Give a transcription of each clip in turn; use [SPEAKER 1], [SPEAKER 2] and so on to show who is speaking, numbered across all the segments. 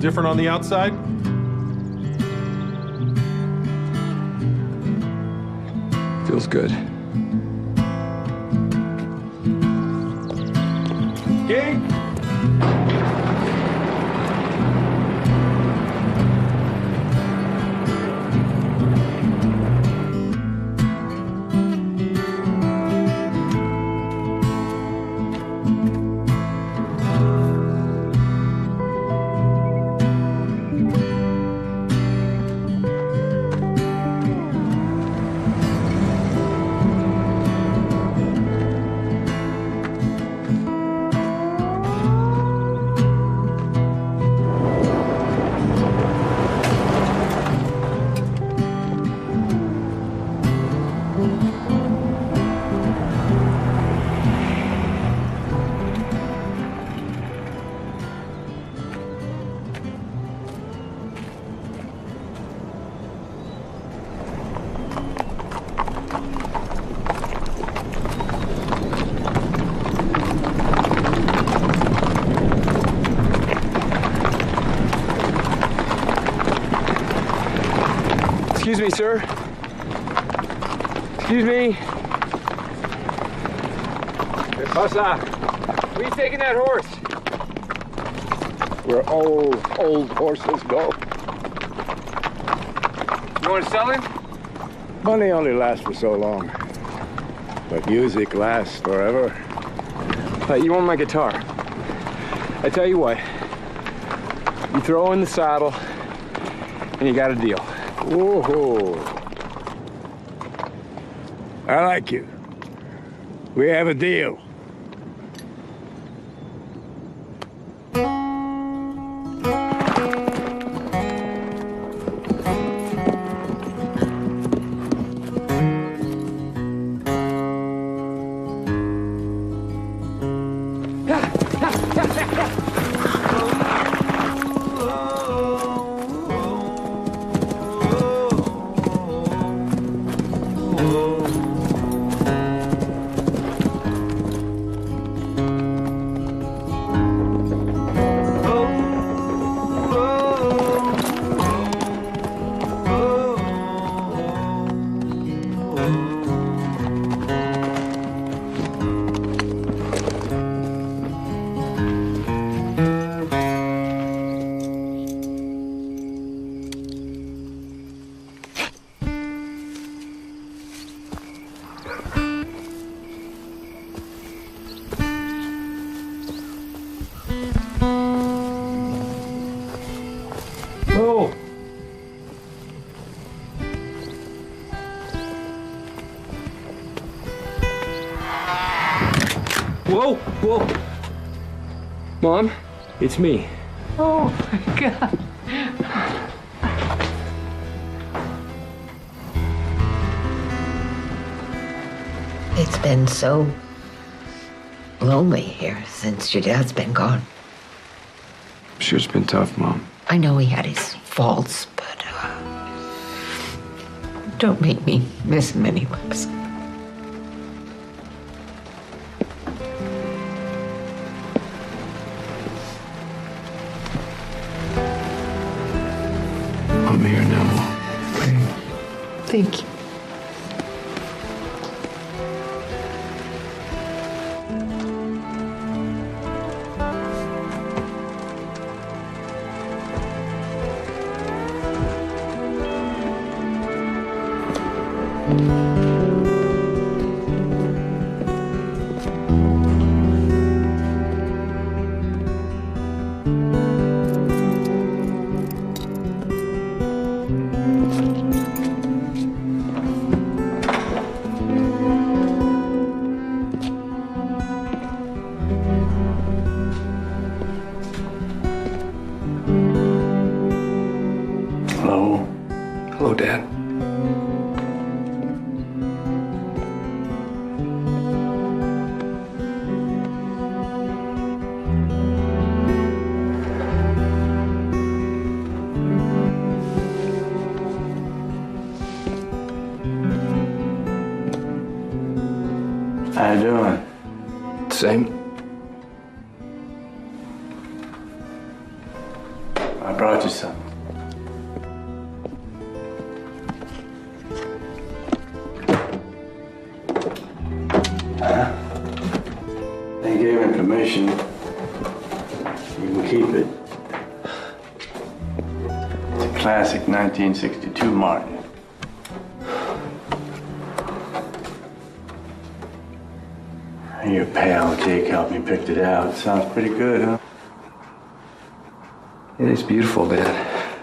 [SPEAKER 1] different on the outside?
[SPEAKER 2] Feels good.
[SPEAKER 1] Gang?
[SPEAKER 2] Excuse me, sir. Excuse me.
[SPEAKER 3] ¿Qué pasa?
[SPEAKER 2] Where are you taking that horse?
[SPEAKER 3] Where old horses go.
[SPEAKER 2] You want to sell him?
[SPEAKER 3] Money only lasts for so long. But music lasts forever.
[SPEAKER 2] You want my guitar? I tell you what. You throw in the saddle, and you got a deal.
[SPEAKER 3] Whoa. I like you. We have a deal.
[SPEAKER 2] Whoa, whoa. Mom, it's me.
[SPEAKER 4] Oh, my God. It's been so lonely here since your dad's been gone.
[SPEAKER 2] I'm sure it's been tough, Mom.
[SPEAKER 4] I know he had his faults, but don't make me miss him any less.
[SPEAKER 2] I'm here now, Mom.
[SPEAKER 4] Thank you.
[SPEAKER 2] Hello. Hello, Dad.
[SPEAKER 3] How you doing?
[SPEAKER 2] Same.
[SPEAKER 3] I
[SPEAKER 5] brought you something. They gave me permission. You can keep it. It's a classic 1962 Martin. Your pal Jake helped me pick it out. Sounds pretty good, huh?
[SPEAKER 2] It is beautiful, Dad.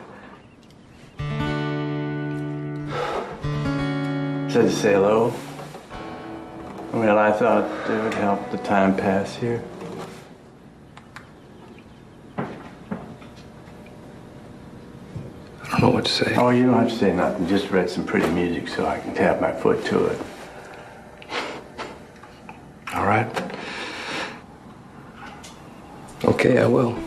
[SPEAKER 5] Said to say hello. Well, I thought it would help the time pass here.
[SPEAKER 2] I don't know what to say.
[SPEAKER 5] Oh, you don't have to say nothing. Just read some pretty music so I can tap my foot to it.
[SPEAKER 2] All right. Okay, I will.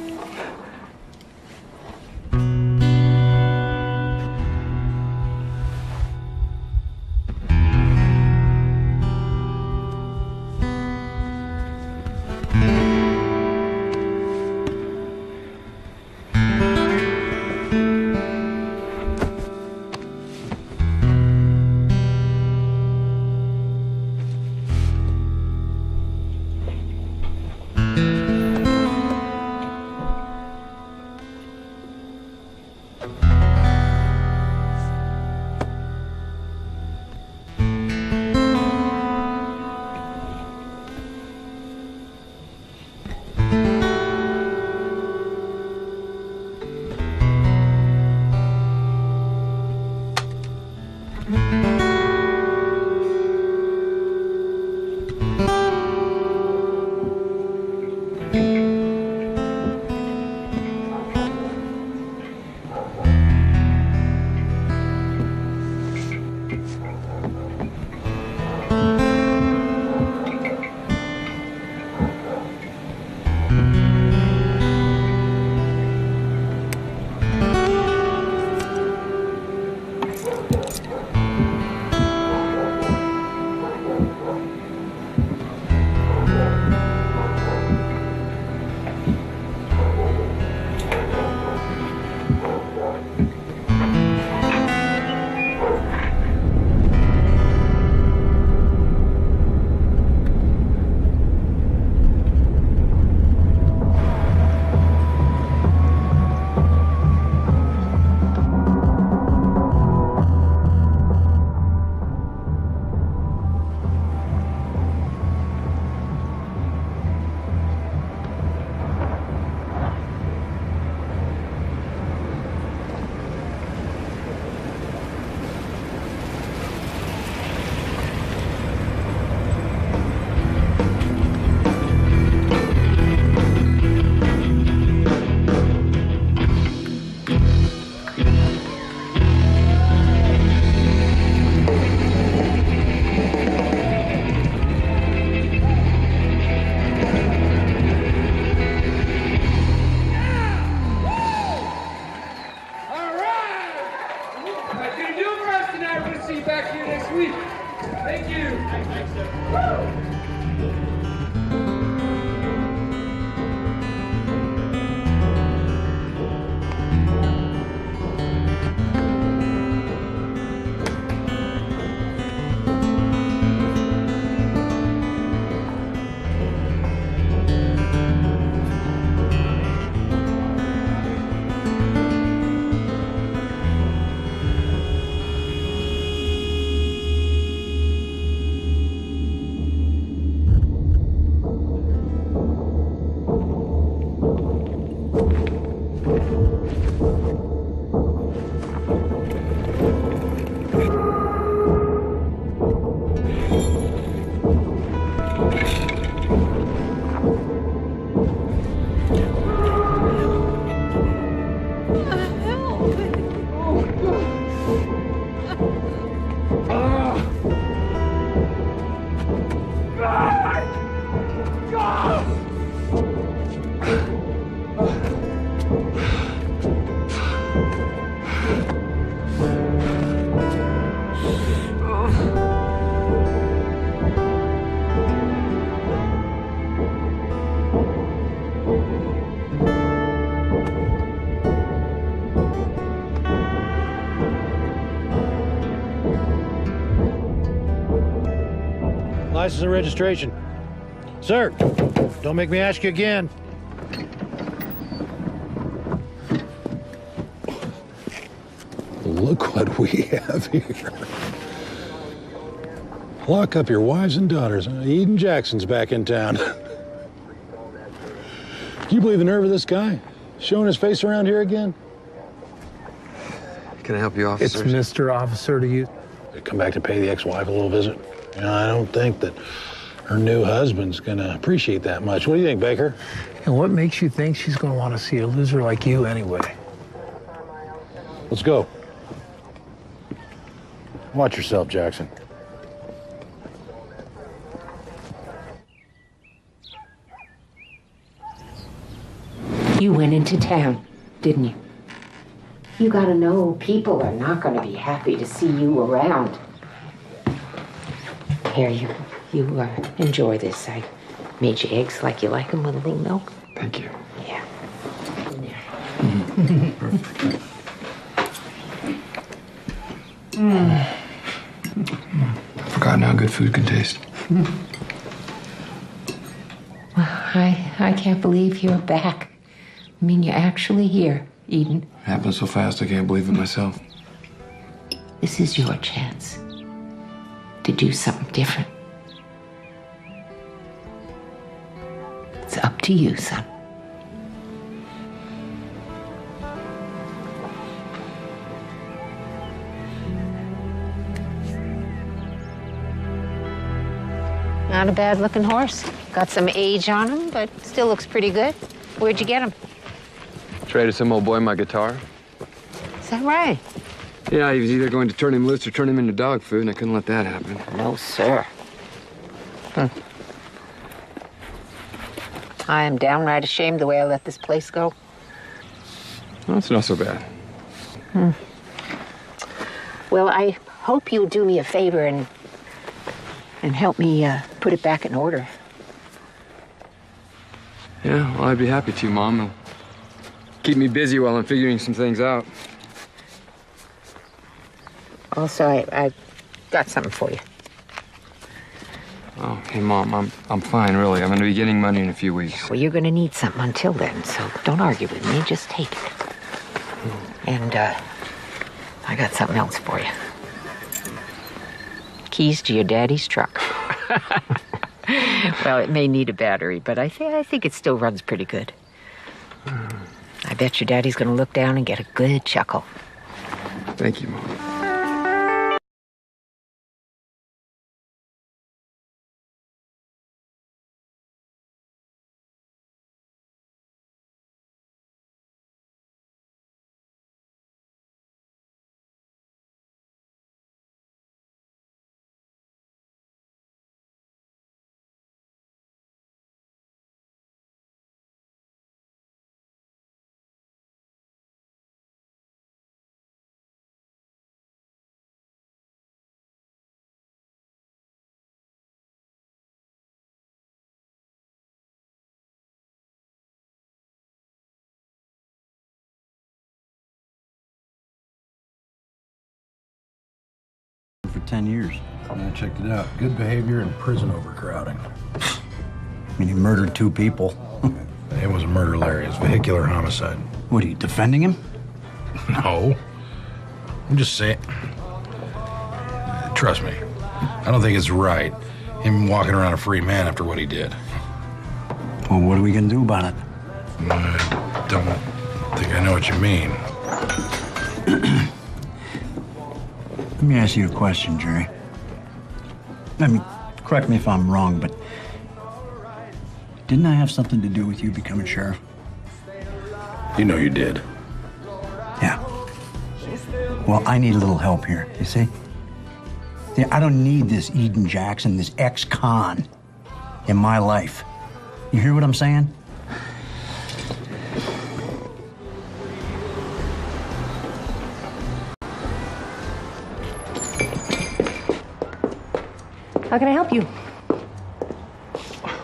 [SPEAKER 6] license and registration. Sir, don't make me ask you again.
[SPEAKER 7] Look what we have here. Lock up your wives and daughters. Eden Jackson's back in town. Can you believe the nerve of this guy? Showing his face around here again?
[SPEAKER 8] Can I help you, officers?
[SPEAKER 9] It's Mr. Officer to you.
[SPEAKER 7] Come back to pay the ex-wife a little visit. You know, I don't think that her new husband's gonna appreciate that much. What do you think, Baker?
[SPEAKER 9] And what makes you think she's going to want to see a loser like you anyway?
[SPEAKER 7] Let's go. Watch yourself, Jackson.
[SPEAKER 4] You went into town, didn't you? You gotta know people are not gonna be happy to see you around. Here, you enjoy this. I made you eggs like you like them with a little milk.
[SPEAKER 8] Thank you.
[SPEAKER 4] Yeah.
[SPEAKER 8] Perfect. I've forgotten how good food can taste.
[SPEAKER 4] I can't believe you're back. I mean, you're actually here, Eden.
[SPEAKER 8] It happened so fast I can't believe it myself.
[SPEAKER 4] This is your chance to do something different. It's up to you, son. Not a bad looking horse. Got some age on him, but still looks pretty good. Where'd you get him?
[SPEAKER 8] Traded some old boy my guitar.
[SPEAKER 4] Is that right?
[SPEAKER 8] Yeah, he was either going to turn him loose or turn him into dog food, and I couldn't let that happen.
[SPEAKER 4] No, sir. I am downright ashamed the way I let this place go.
[SPEAKER 8] Well, it's not so bad.
[SPEAKER 4] Well, I hope you'll do me a favor and help me put it back in order.
[SPEAKER 8] Yeah, well, I'd be happy to, Mom. It'll keep me busy while I'm figuring some things out.
[SPEAKER 4] Also, I got something for you.
[SPEAKER 8] Oh, hey, Mom, I'm fine, really. I'm going to be getting money in a few weeks.
[SPEAKER 4] Well, you're going to need something until then, so don't argue with me. Just take it. And I got something else for you. Keys to your daddy's truck. Well, it may need a battery, but I think it still runs pretty good. I bet your daddy's going to look down and get a good chuckle.
[SPEAKER 8] Thank you, Mom.
[SPEAKER 10] For 10 years.
[SPEAKER 7] I checked it out. Good behavior and prison overcrowding.
[SPEAKER 10] I mean, he murdered 2 people.
[SPEAKER 7] It was a murder, Larry. It's vehicular homicide.
[SPEAKER 10] What, are you defending him?
[SPEAKER 7] No. I'm just saying. Trust me. I don't think it's right, him walking around a free man after what he did.
[SPEAKER 10] Well, what are we gonna do about it?
[SPEAKER 7] I don't think I know what you mean.
[SPEAKER 10] Let me ask you a question, Jerry. I mean, correct me if I'm wrong, but didn't I have something to do with you becoming sheriff?
[SPEAKER 7] You know you did.
[SPEAKER 10] Yeah. Well, I need a little help here, you see? See, I don't need this Eden Jackson, this ex-con in my life. You hear what I'm saying?
[SPEAKER 11] How can I help you?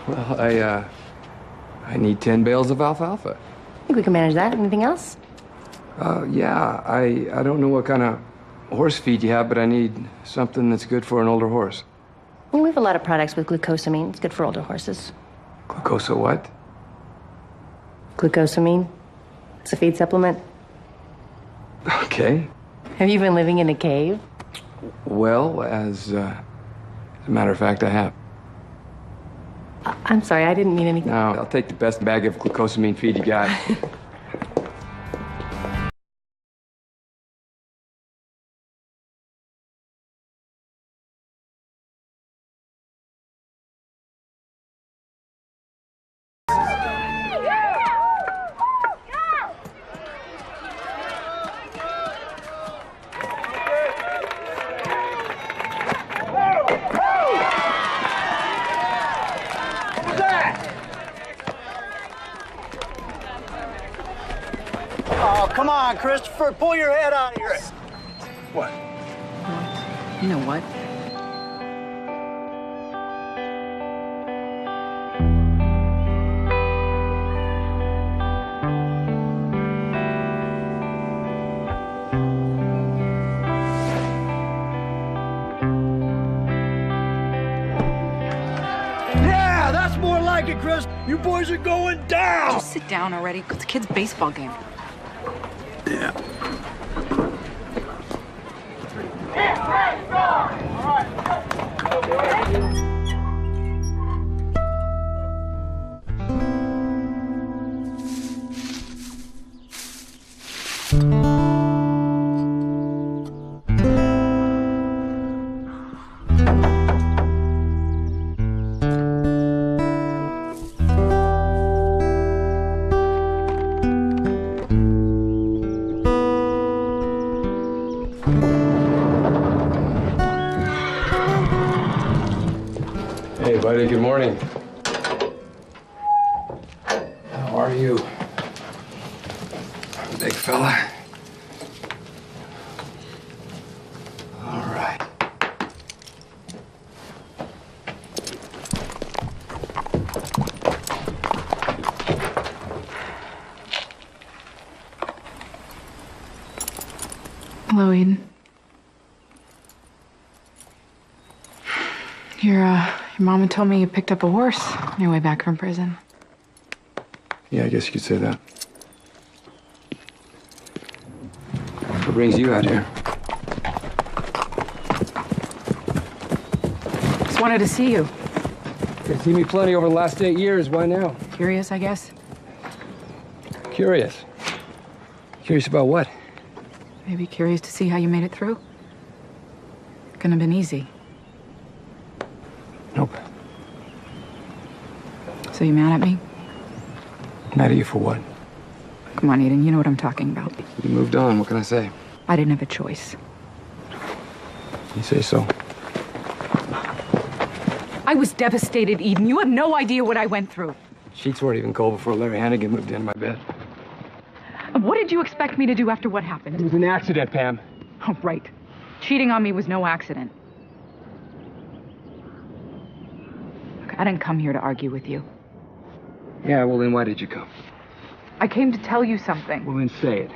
[SPEAKER 8] Well, I need 10 bales of alfalfa.
[SPEAKER 11] I think we can manage that. Anything else?
[SPEAKER 8] Yeah, I don't know what kind of horse feed you have, but I need something that's good for an older horse.
[SPEAKER 11] Well, we have a lot of products with glucosamine. It's good for older horses.
[SPEAKER 8] Glucosa what?
[SPEAKER 11] Glucosamine. It's a feed supplement.
[SPEAKER 8] Okay.
[SPEAKER 11] Have you been living in a cave?
[SPEAKER 8] Well, as a matter of fact, I have.
[SPEAKER 11] I'm sorry, I didn't mean anything.
[SPEAKER 8] No, I'll take the best bag of glucosamine feed you got.
[SPEAKER 12] Oh, come on, Christopher, pull your head out of here.
[SPEAKER 8] What?
[SPEAKER 13] You know what?
[SPEAKER 12] Yeah, that's more like it, Chris. You boys are going down.
[SPEAKER 13] Just sit down already. It's a kid's baseball game.
[SPEAKER 12] Yeah.
[SPEAKER 8] Hey, buddy, good morning. How are you? Big fella. All right.
[SPEAKER 13] Hello, Eden. Your mama told me you picked up a horse on your way back from prison.
[SPEAKER 8] Yeah, I guess you could say that. What brings you out here?
[SPEAKER 13] Just wanted to see you.
[SPEAKER 8] You've seen me plenty over the last 8 years. Why now?
[SPEAKER 13] Curious, I guess.
[SPEAKER 8] Curious. Curious about what?
[SPEAKER 13] Maybe curious to see how you made it through. Couldn't have been easy.
[SPEAKER 8] Nope.
[SPEAKER 13] So you mad at me?
[SPEAKER 8] Mad at you for what?
[SPEAKER 13] Come on, Eden, you know what I'm talking about.
[SPEAKER 8] You moved on. What can I say?
[SPEAKER 13] I didn't have a choice.
[SPEAKER 8] You say so.
[SPEAKER 13] I was devastated, Eden. You have no idea what I went through.
[SPEAKER 8] Sheets weren't even cold before Larry Hannigan moved into my bed.
[SPEAKER 13] What did you expect me to do after what happened?
[SPEAKER 8] It was an accident, Pam.
[SPEAKER 13] Oh, right. Cheating on me was no accident. Look, I didn't come here to argue with you.
[SPEAKER 8] Yeah, well then why did you come?
[SPEAKER 13] I came to tell you something.
[SPEAKER 8] Well then say it.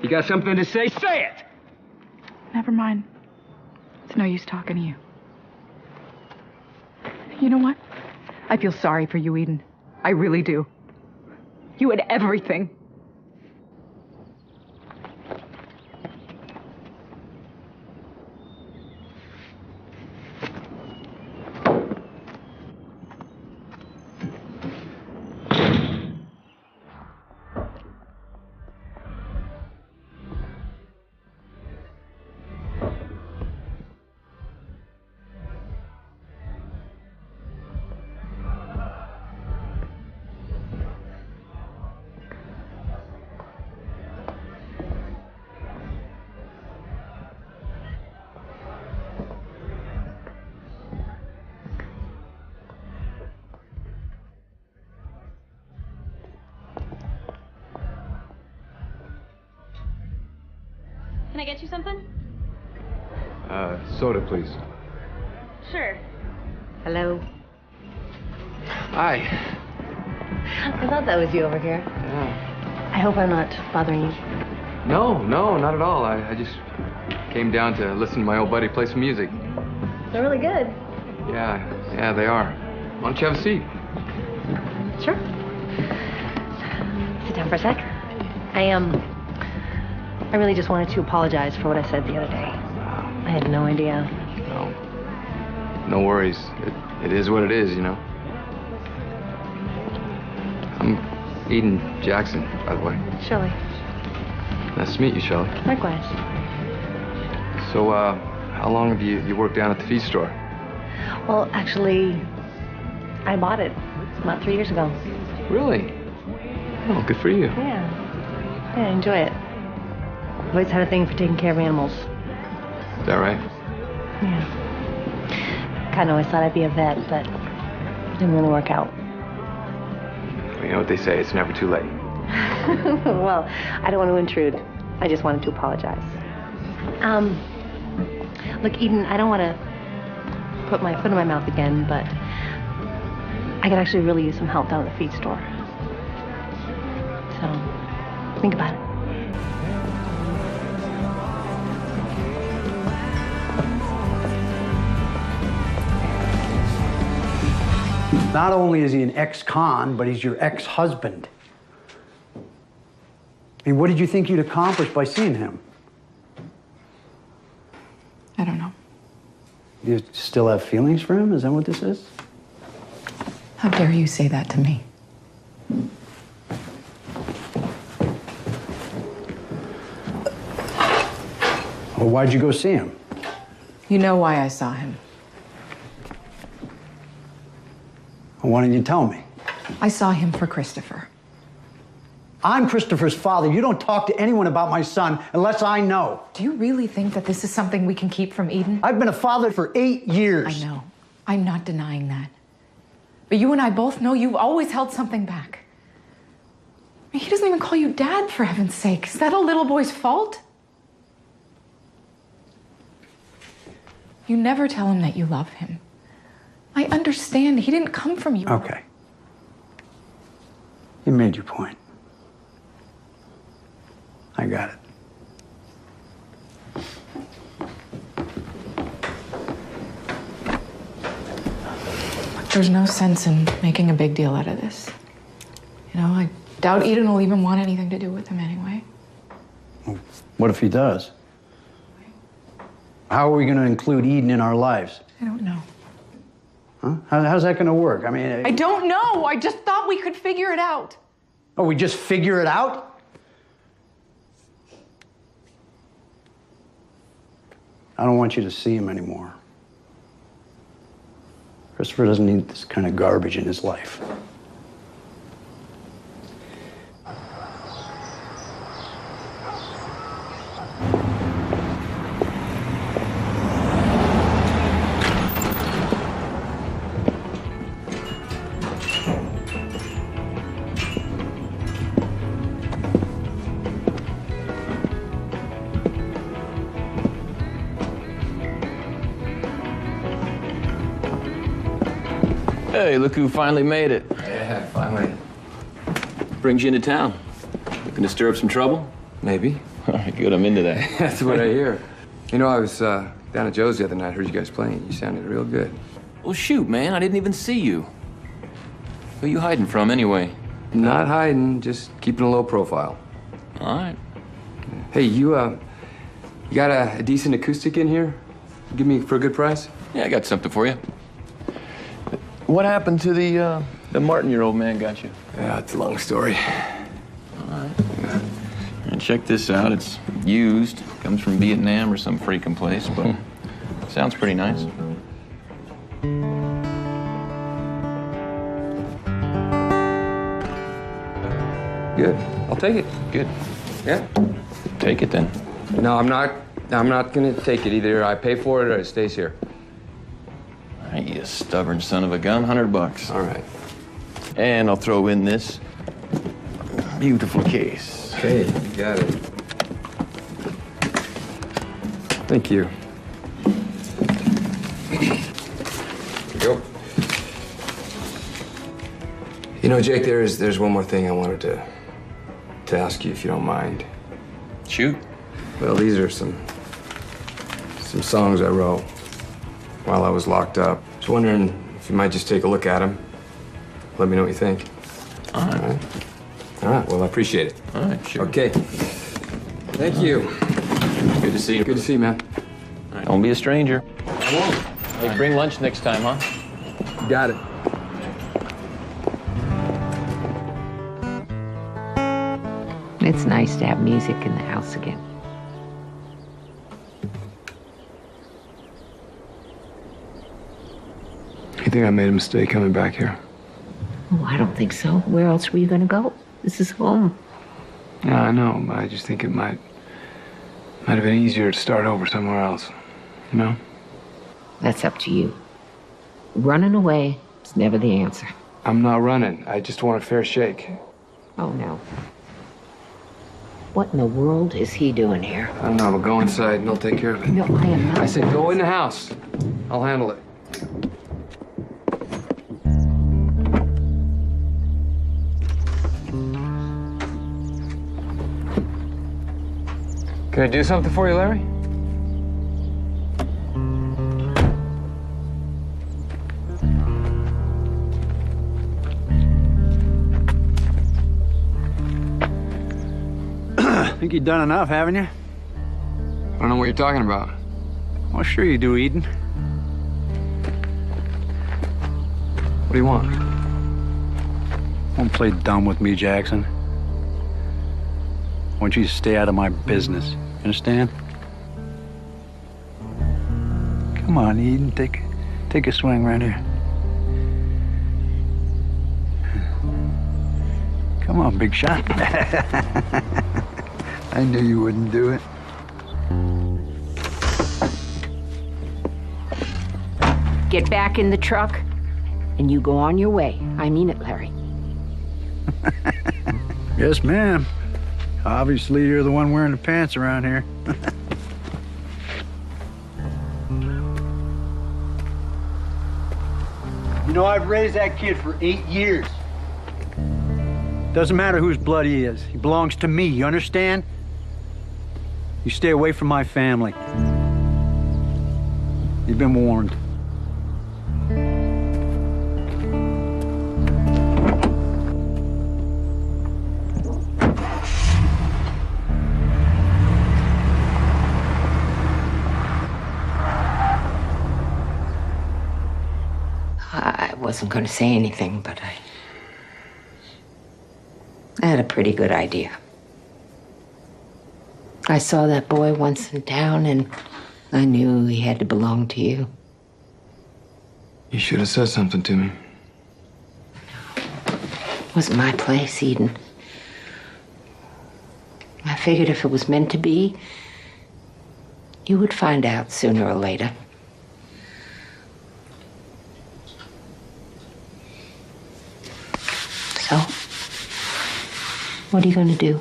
[SPEAKER 8] You got something to say? Say it!
[SPEAKER 13] Never mind. It's no use talking to you. You know what? I feel sorry for you, Eden. I really do. You had everything.
[SPEAKER 14] Can I get you something?
[SPEAKER 8] Soda, please.
[SPEAKER 14] Sure.
[SPEAKER 11] Hello.
[SPEAKER 8] Hi.
[SPEAKER 11] I thought that was you over here.
[SPEAKER 8] Yeah.
[SPEAKER 11] I hope I'm not bothering you.
[SPEAKER 8] No, not at all. I just came down to listen to my old buddy play some music.
[SPEAKER 11] They're really good.
[SPEAKER 8] Yeah, they are. Why don't you have a seat?
[SPEAKER 11] Sure. Sit down for a sec. I really just wanted to apologize for what I said the other day. I had no idea.
[SPEAKER 8] No worries. It is what it is, you know. I'm Eden Jackson, by the way.
[SPEAKER 11] Shelley.
[SPEAKER 8] Nice to meet you, Shelley.
[SPEAKER 11] Likewise.
[SPEAKER 8] So, how long have you worked down at the feed store?
[SPEAKER 11] Well, actually, I bought it about 3 years ago.
[SPEAKER 8] Really? Oh, good for you.
[SPEAKER 11] Yeah, I enjoy it. I've always had a thing for taking care of animals.
[SPEAKER 8] Is that right?
[SPEAKER 11] Yeah. Kind of always thought I'd be a vet, but it didn't really work out.
[SPEAKER 8] Well, you know what they say, it's never too late.
[SPEAKER 11] Well, I don't want to intrude. I just wanted to apologize. Look, Eden, I don't want to put my foot in my mouth again, but I could actually really use some help down at the feed store. So, think about it.
[SPEAKER 10] Not only is he an ex-con, but he's your ex-husband. I mean, what did you think you'd accomplish by seeing him?
[SPEAKER 13] I don't know.
[SPEAKER 10] You still have feelings for him? Is that what this is?
[SPEAKER 13] How dare you say that to me?
[SPEAKER 10] Well, why'd you go see him?
[SPEAKER 13] You know why I saw him.
[SPEAKER 10] Well, why didn't you tell me?
[SPEAKER 13] I saw him for Christopher.
[SPEAKER 10] I'm Christopher's father. You don't talk to anyone about my son unless I know.
[SPEAKER 13] Do you really think that this is something we can keep from Eden?
[SPEAKER 10] I've been a father for 8 years.
[SPEAKER 13] I know. I'm not denying that. But you and I both know you've always held something back. I mean, he doesn't even call you Dad, for heaven's sake. Is that a little boy's fault? You never tell him that you love him. I understand. He didn't come from you.
[SPEAKER 10] Okay. You made your point. I got it.
[SPEAKER 13] There's no sense in making a big deal out of this. You know, I doubt Eden will even want anything to do with him anyway.
[SPEAKER 10] What if he does? How are we going to include Eden in our lives?
[SPEAKER 13] I don't know.
[SPEAKER 10] Huh? How's that going to work? I mean...
[SPEAKER 13] I don't know. I just thought we could figure it out.
[SPEAKER 10] Oh, we just figure it out? I don't want you to see him anymore. Christopher doesn't need this kind of garbage in his life.
[SPEAKER 15] Hey, look who finally made it.
[SPEAKER 8] Yeah, finally.
[SPEAKER 15] Brings you into town. Looking to stir up some trouble?
[SPEAKER 8] Maybe.
[SPEAKER 15] All right, good, I'm into that.
[SPEAKER 8] That's what I hear. You know, I was down at Joe's the other night. Heard you guys playing. You sounded real good.
[SPEAKER 15] Well, shoot, man, I didn't even see you. Who are you hiding from, anyway?
[SPEAKER 8] Not hiding, just keeping a low profile.
[SPEAKER 15] All right.
[SPEAKER 8] Hey, you got a decent acoustic in here? Give me for a good price?
[SPEAKER 15] Yeah, I got something for you. What happened to the Martin your old man got you?
[SPEAKER 8] Yeah, it's a long story.
[SPEAKER 15] All right. Yeah. And check this out. It's used. Comes from Vietnam or some freaking place, but sounds pretty nice.
[SPEAKER 8] Good. I'll take it.
[SPEAKER 15] Good.
[SPEAKER 8] Yeah.
[SPEAKER 15] Take it then.
[SPEAKER 8] No, I'm not gonna take it. Either I pay for it or it stays here.
[SPEAKER 15] All right, you stubborn son of a gun. $100.
[SPEAKER 8] All right.
[SPEAKER 15] And I'll throw in this beautiful case.
[SPEAKER 8] Okay, you got it. Thank you. Here you go. You know, Jake, there's one more thing I wanted to ask you, if you don't mind.
[SPEAKER 15] Shoot.
[SPEAKER 8] Well, these are some songs I wrote. while I was locked up. Just wondering if you might just take a look at them. Let me know what you think.
[SPEAKER 15] All right.
[SPEAKER 8] All right, well, I appreciate it.
[SPEAKER 15] All right, sure.
[SPEAKER 8] Okay. Thank you.
[SPEAKER 15] Good to see you.
[SPEAKER 8] Good to see you, man.
[SPEAKER 15] Right. Don't be a stranger.
[SPEAKER 8] I won't.
[SPEAKER 15] Hey, bring lunch next time, huh?
[SPEAKER 8] Got it.
[SPEAKER 4] It's nice to have music in the house again.
[SPEAKER 2] You think I made a mistake coming back here?
[SPEAKER 4] Oh, I don't think so. Where else were you going to go? This is home.
[SPEAKER 2] Yeah, I know, but I just think it might have been easier to start over somewhere else. You know?
[SPEAKER 4] That's up to you. Running away is never the answer.
[SPEAKER 2] I'm not running. I just want a fair shake.
[SPEAKER 4] Oh, no. What in the world is he doing here?
[SPEAKER 2] I don't know, but go inside and I'll take care of it.
[SPEAKER 4] No, I am not.
[SPEAKER 2] I said go in the house. I'll handle it. Can I do something for you, Larry?
[SPEAKER 12] I think you've done enough, haven't you?
[SPEAKER 8] I don't know what you're talking about.
[SPEAKER 12] Well, sure you do, Eden.
[SPEAKER 8] What do you want?
[SPEAKER 12] Don't play dumb with me, Jackson. I want you to stay out of my business. Understand? Come on, Eden. Take a swing right here. Come on, big shot. I knew you wouldn't do it.
[SPEAKER 4] Get back in the truck, and you go on your way. I mean it, Larry.
[SPEAKER 12] Yes, ma'am. Obviously, you're the one wearing the pants around here. You know, I've raised that kid for 8 years. Doesn't matter whose blood he is. He belongs to me, you understand? You stay away from my family. You've been warned.
[SPEAKER 4] I wasn't going to say anything, but I had a pretty good idea. I saw that boy once in town, and I knew he had to belong to you.
[SPEAKER 2] You should have said something to me.
[SPEAKER 4] It wasn't my place, Eden. I figured if it was meant to be, you would find out sooner or later. So, what are you going to do?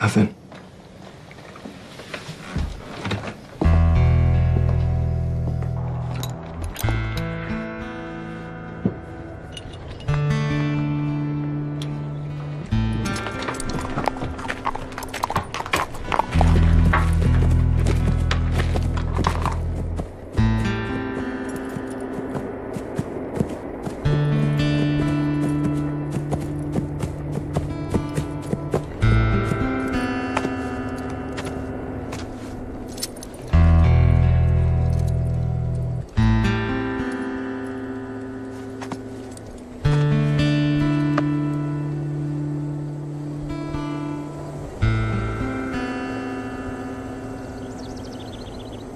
[SPEAKER 2] Nothing.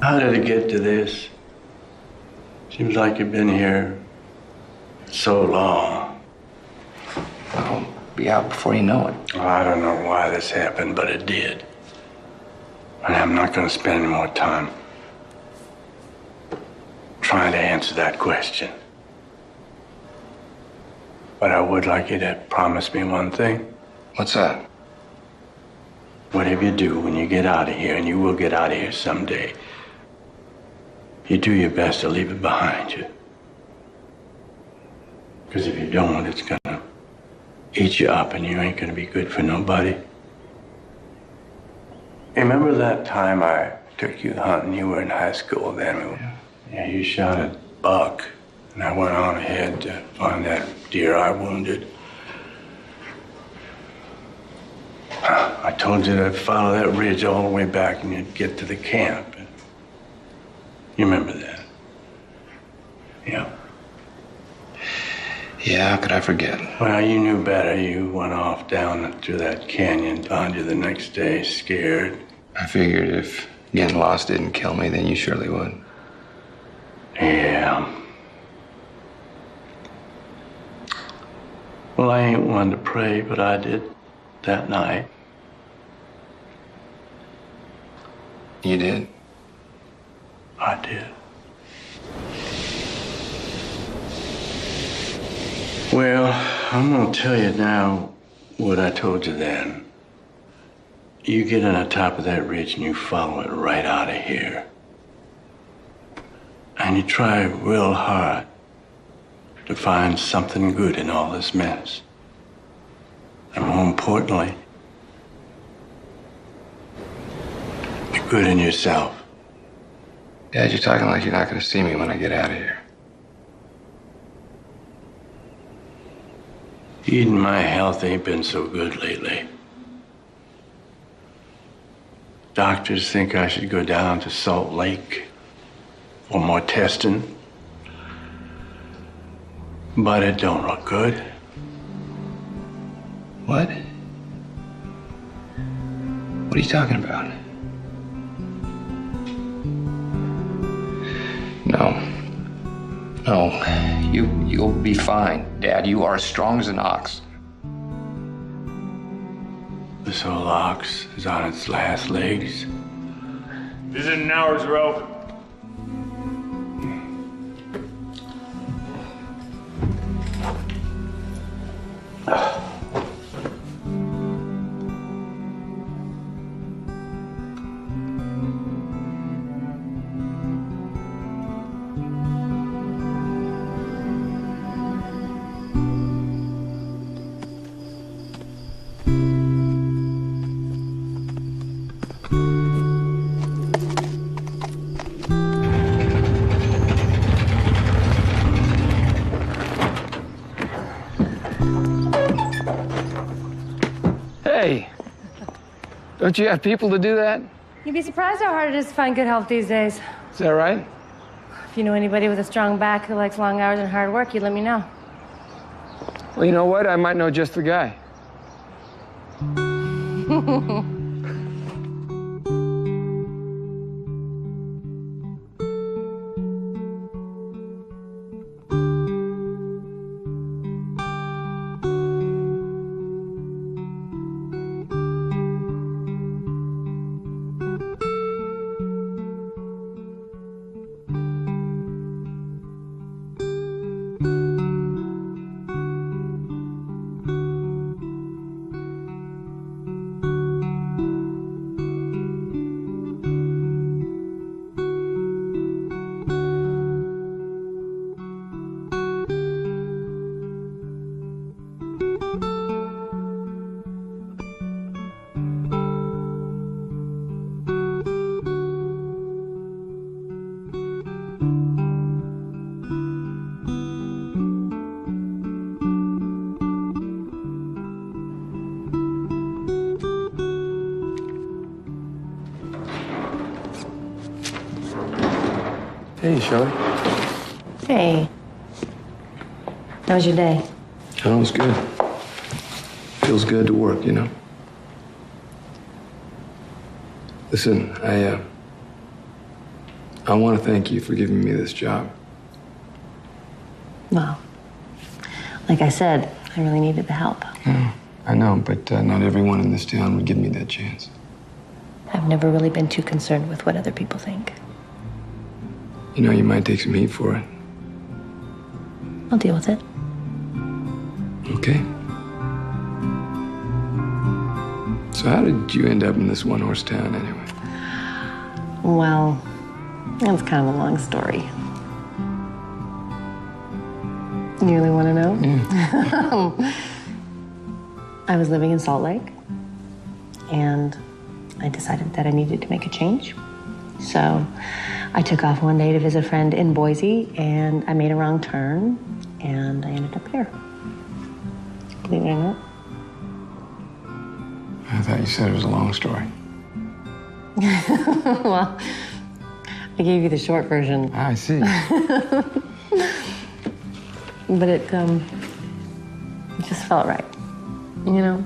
[SPEAKER 5] How did it get to this? Seems like you've been here so long.
[SPEAKER 16] I'll be out before you know it.
[SPEAKER 5] Well, I don't know why this happened, but it did. And I'm not going to spend any more time trying to answer that question. But I would like you to promise me one thing.
[SPEAKER 16] What's that?
[SPEAKER 5] Whatever you do when you get out of here, and you will get out of here someday, you do your best to leave it behind you. Because if you don't, it's gonna eat you up and you ain't gonna be good for nobody. Remember that time I took you hunting? You were in high school then. Yeah, you shot a buck, and I went on ahead to find that deer I wounded. I told you to follow that ridge all the way back and you'd get to the camp. You remember that? Yeah.
[SPEAKER 16] Yeah, how could I forget?
[SPEAKER 5] Well, you knew better. You went off down through that canyon, found you the next day, scared.
[SPEAKER 16] I figured if getting lost didn't kill me, then you surely would.
[SPEAKER 5] Yeah. Well, I ain't one to pray, but I did that night.
[SPEAKER 16] You did?
[SPEAKER 5] I did. Well, I'm gonna tell you now what I told you then. You get on the top of that ridge and you follow it right out of here. And you try real hard to find something good in all this mess. And more importantly, be good in yourself.
[SPEAKER 16] Dad, you're talking like you're not gonna see me when I get out of here.
[SPEAKER 5] Eden, my health ain't been so good lately. Doctors think I should go down to Salt Lake for more testing. But it don't look good.
[SPEAKER 16] What? What are you talking about? No. No, you'll be fine, Dad. You are as strong as an ox.
[SPEAKER 5] This old ox is on its last legs.
[SPEAKER 1] Visiting hours are open.
[SPEAKER 8] Hey, don't you have people to do that?
[SPEAKER 17] You'd be surprised how hard it is to find good help these days.
[SPEAKER 8] Is that right?
[SPEAKER 17] If you know anybody with a strong back who likes long hours and hard work, you'd let me know.
[SPEAKER 8] Well, you know what? I might know just the guy. Hey, Shelley.
[SPEAKER 17] Hey. How was your day?
[SPEAKER 16] Oh, it was good. Feels good to work, you know? Listen, I want to thank you for giving me this job.
[SPEAKER 11] Well, like I said, I really needed the help.
[SPEAKER 16] I know, but not everyone in this town would give me that chance.
[SPEAKER 11] I've never really been too concerned with what other people think.
[SPEAKER 16] You know, you might take some heat for it.
[SPEAKER 11] I'll deal with it.
[SPEAKER 16] Okay. So how did you end up in this one-horse town anyway?
[SPEAKER 11] Well, it's kind of a long story. You really want to know?
[SPEAKER 16] Yeah.
[SPEAKER 11] I was living in Salt Lake, and I decided that I needed to make a change. So I took off one day to visit a friend in Boise, and I made a wrong turn, and I ended up here. Believe it or not.
[SPEAKER 2] I thought you said it was a long story.
[SPEAKER 11] Well, I gave you the short version.
[SPEAKER 2] I see.
[SPEAKER 11] But it just felt right, you know?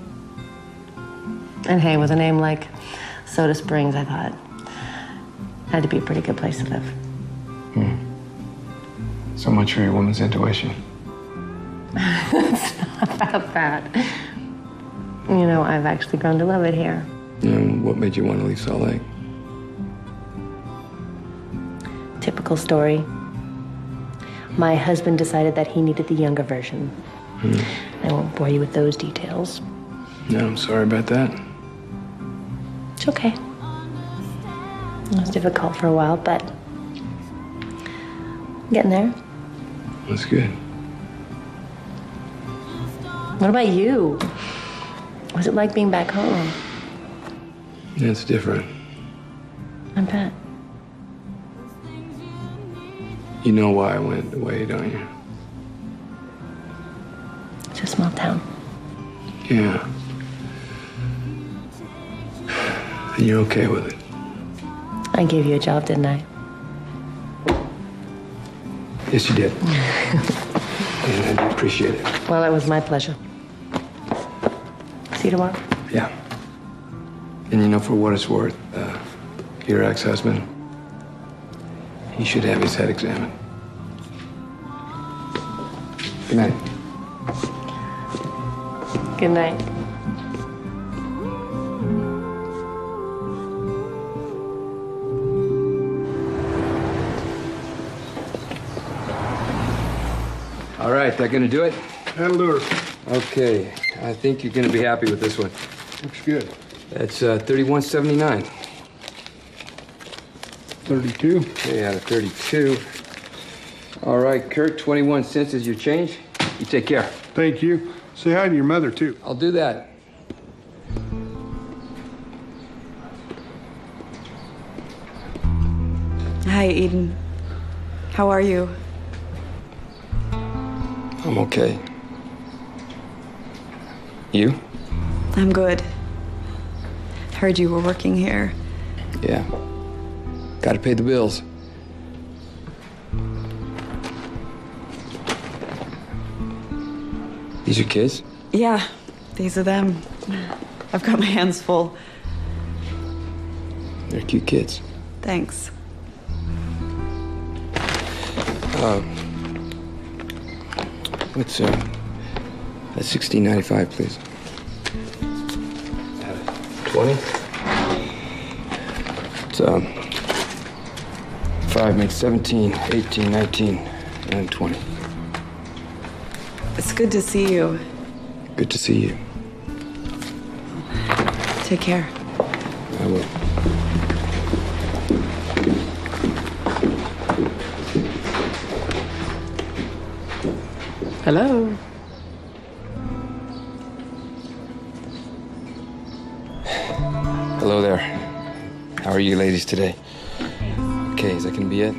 [SPEAKER 11] And hey, with a name like Soda Springs, I thought it had to be a pretty good place to live.
[SPEAKER 2] So much for your woman's intuition.
[SPEAKER 11] It's not that bad. You know, I've actually grown to love it here.
[SPEAKER 2] And what made you want to leave Salt Lake?
[SPEAKER 11] Typical story. My husband decided that he needed the younger version. I won't bore you with those details.
[SPEAKER 2] No, I'm sorry about that.
[SPEAKER 11] It's okay. It was difficult for a while, but getting there.
[SPEAKER 2] That's good.
[SPEAKER 11] What about you? What's it like being back home?
[SPEAKER 2] Yeah, it's different.
[SPEAKER 11] I bet.
[SPEAKER 2] You know why I went away, don't you?
[SPEAKER 11] It's a small town.
[SPEAKER 2] Yeah. And you're okay with it?
[SPEAKER 11] I gave you a job, didn't I?
[SPEAKER 2] Yes, you did. And I do appreciate it.
[SPEAKER 11] Well, it was my pleasure. See you tomorrow.
[SPEAKER 2] Yeah. And you know, for what it's worth, your ex-husband, he should have his head examined. Good night.
[SPEAKER 11] Good night.
[SPEAKER 2] All right, that gonna do it?
[SPEAKER 3] That'll do her.
[SPEAKER 2] Okay, I think you're gonna be happy with this one.
[SPEAKER 3] Looks good.
[SPEAKER 2] That's $31.79.
[SPEAKER 3] 32.
[SPEAKER 2] Okay, out of 32. All right, Kurt, 21 cents is your change. You take care.
[SPEAKER 3] Thank you. Say hi to your mother, too.
[SPEAKER 2] I'll do that.
[SPEAKER 18] Hi, Eden. How are you?
[SPEAKER 2] I'm okay. You?
[SPEAKER 18] I'm good. Heard you were working here.
[SPEAKER 2] Yeah. Gotta pay the bills. These your kids?
[SPEAKER 18] Yeah, these are them. I've got my hands full.
[SPEAKER 2] They're cute kids.
[SPEAKER 18] Thanks.
[SPEAKER 2] What's that's $16.95, please. 20. It's 5 makes 17, 18, 19, and 20.
[SPEAKER 18] It's good to see you.
[SPEAKER 2] Good to see you.
[SPEAKER 18] Take care.
[SPEAKER 2] I will.
[SPEAKER 13] Hello.
[SPEAKER 2] Hello there. How are you ladies today? Okay, is that gonna be it?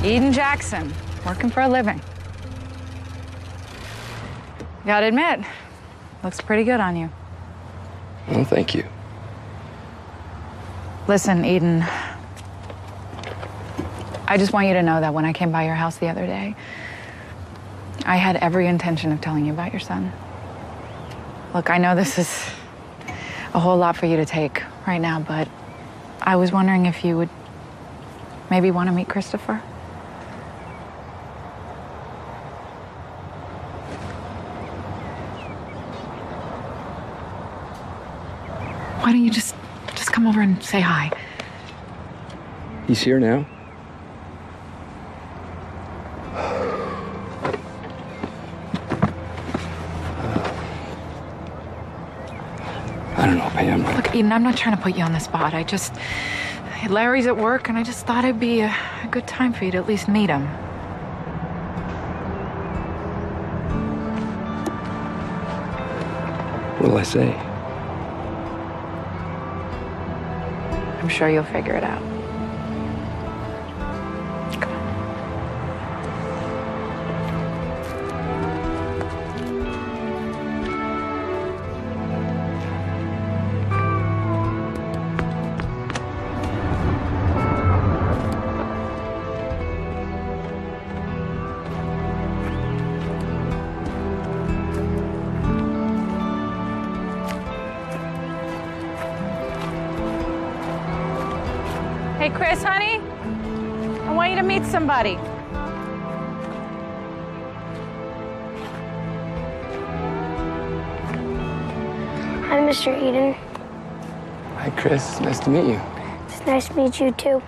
[SPEAKER 13] Eden Jackson, working for a living. Gotta admit, looks pretty good on you.
[SPEAKER 2] Oh, thank you.
[SPEAKER 13] Listen, Eden, I just want you to know that when I came by your house the other day, I had every intention of telling you about your son. Look, I know this is a whole lot for you to take right now, but I was wondering if you would maybe want to meet Christopher. Why don't you just come over and say hi?
[SPEAKER 2] He's here now? I don't know, Pam.
[SPEAKER 13] Look, Eden, I'm not trying to put you on the spot. Larry's at work, and I just thought it'd be a good time for you to at least meet him.
[SPEAKER 2] What'll I say?
[SPEAKER 13] I'm sure you'll figure it out. Hey, Chris, honey, I want you to meet somebody.
[SPEAKER 19] Hi, Mr. Eden.
[SPEAKER 2] Hi, Chris. Nice to meet you.
[SPEAKER 19] It's nice to meet you, too.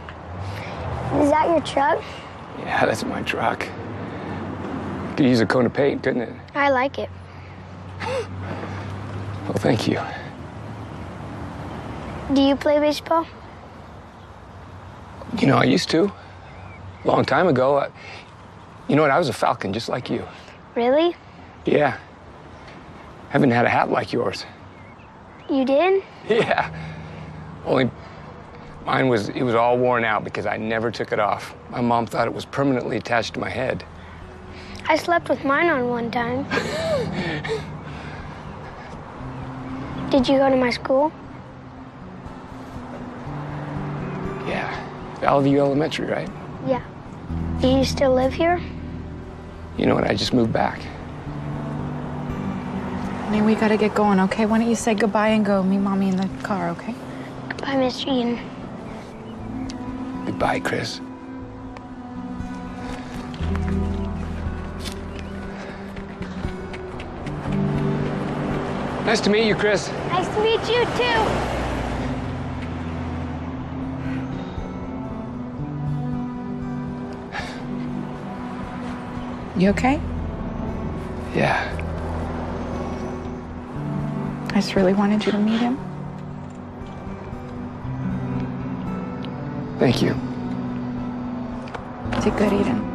[SPEAKER 19] Is that your truck?
[SPEAKER 2] Yeah, that's my truck. Could use a coat of paint, couldn't it?
[SPEAKER 19] I like it.
[SPEAKER 2] Well, thank you.
[SPEAKER 19] Do you play baseball?
[SPEAKER 2] You know, I used to. A long time ago. You know what? I was a Falcon, just like you.
[SPEAKER 19] Really?
[SPEAKER 2] Yeah. Haven't had a hat like yours.
[SPEAKER 19] You did?
[SPEAKER 2] Yeah. Only mine was all worn out because I never took it off. My mom thought it was permanently attached to my head.
[SPEAKER 19] I slept with mine on one time. Did you go to my school?
[SPEAKER 2] Yeah. Valley Elementary, right?
[SPEAKER 19] Yeah. Do you still live here?
[SPEAKER 2] You know what? I just moved back.
[SPEAKER 13] Honey, we gotta get going, okay? Why don't you say goodbye and go meet Mommy in the car, okay?
[SPEAKER 19] Goodbye, Mr. Eden.
[SPEAKER 2] Goodbye, Chris. Nice to meet you, Chris.
[SPEAKER 19] Nice to meet you, too.
[SPEAKER 13] You okay?
[SPEAKER 2] Yeah.
[SPEAKER 13] I just really wanted you to meet him.
[SPEAKER 2] Thank you.
[SPEAKER 13] Did good, Eden.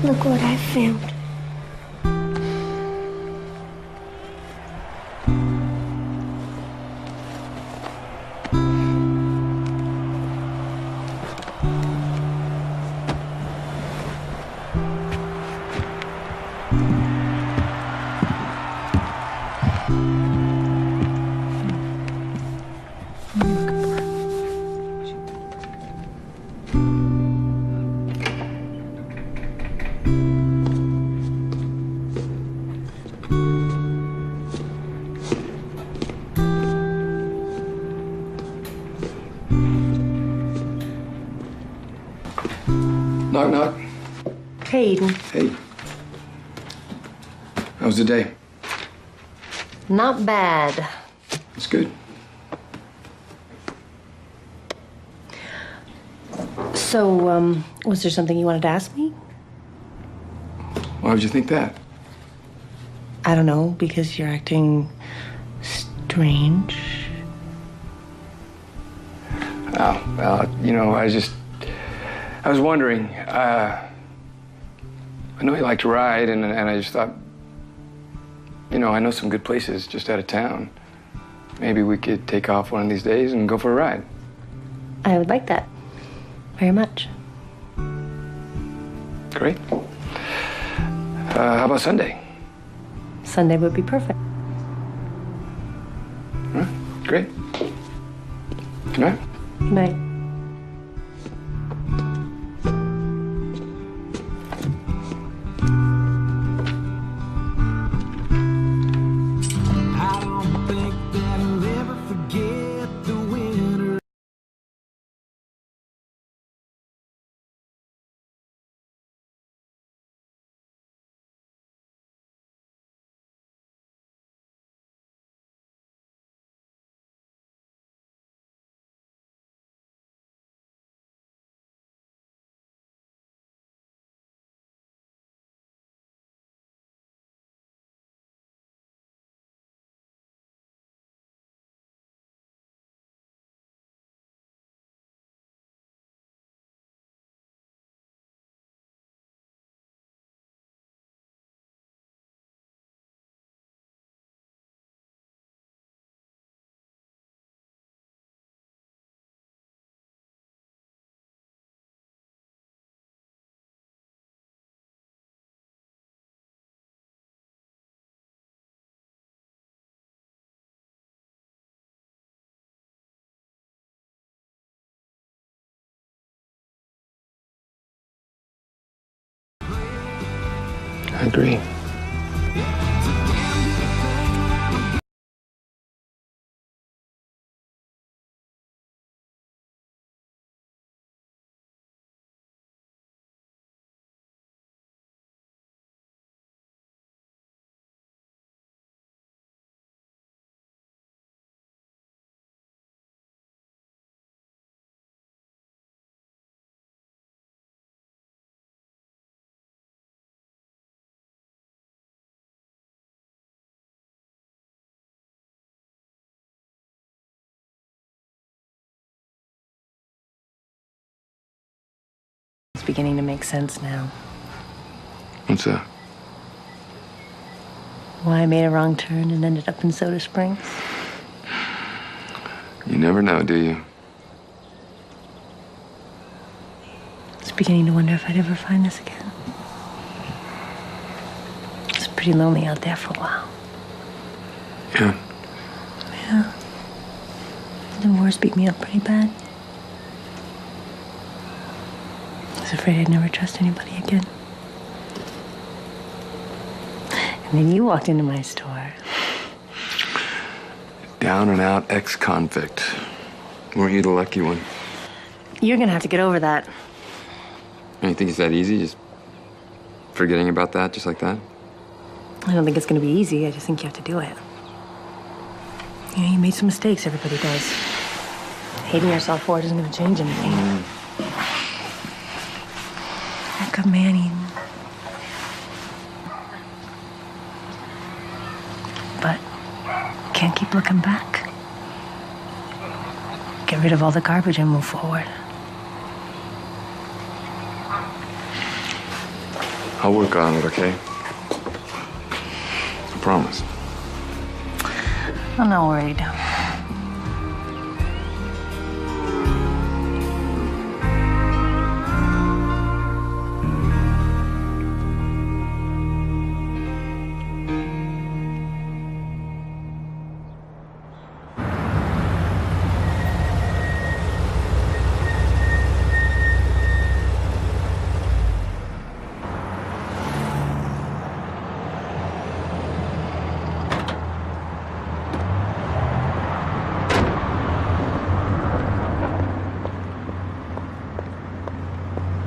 [SPEAKER 19] Look what I found.
[SPEAKER 2] Knock, knock.
[SPEAKER 11] Hey, Eden.
[SPEAKER 2] Hey. How was the day?
[SPEAKER 11] Not bad.
[SPEAKER 2] It's good.
[SPEAKER 11] So, was there something you wanted to ask me?
[SPEAKER 2] Why would you think that?
[SPEAKER 11] I don't know, because you're acting strange.
[SPEAKER 2] Oh, well, you know, I was wondering, I know you like to ride, and I just thought You know, I know some good places just out of town. Maybe we could take off one of these days and go for a ride.
[SPEAKER 11] I would like that. Very much.
[SPEAKER 2] Great. How about Sunday?
[SPEAKER 11] Sunday would be perfect.
[SPEAKER 2] Huh? Great. Good night.
[SPEAKER 11] Good night.
[SPEAKER 2] I agree.
[SPEAKER 11] It's beginning to make sense now.
[SPEAKER 2] What's that?
[SPEAKER 11] Why I made a wrong turn and ended up in Soda Springs.
[SPEAKER 2] You never know, do you?
[SPEAKER 11] I was beginning to wonder if I'd ever find this again. It's pretty lonely out there for a while.
[SPEAKER 2] Yeah.
[SPEAKER 11] Yeah. The divorce beat me up pretty bad. I was afraid I'd never trust anybody again. And then you walked into my store.
[SPEAKER 2] Down and out ex-convict. Weren't you the lucky one?
[SPEAKER 11] You're gonna have to get over that.
[SPEAKER 2] And you think it's that easy, just forgetting about that just like that?
[SPEAKER 11] I don't think it's gonna be easy. I just think you have to do it. You know, you made some mistakes. Everybody does. Hating yourself for it isn't gonna change anything. Like a man, but can't keep looking back. Get rid of all the garbage and move forward.
[SPEAKER 2] I'll work on it, okay? I promise.
[SPEAKER 11] I'm not worried.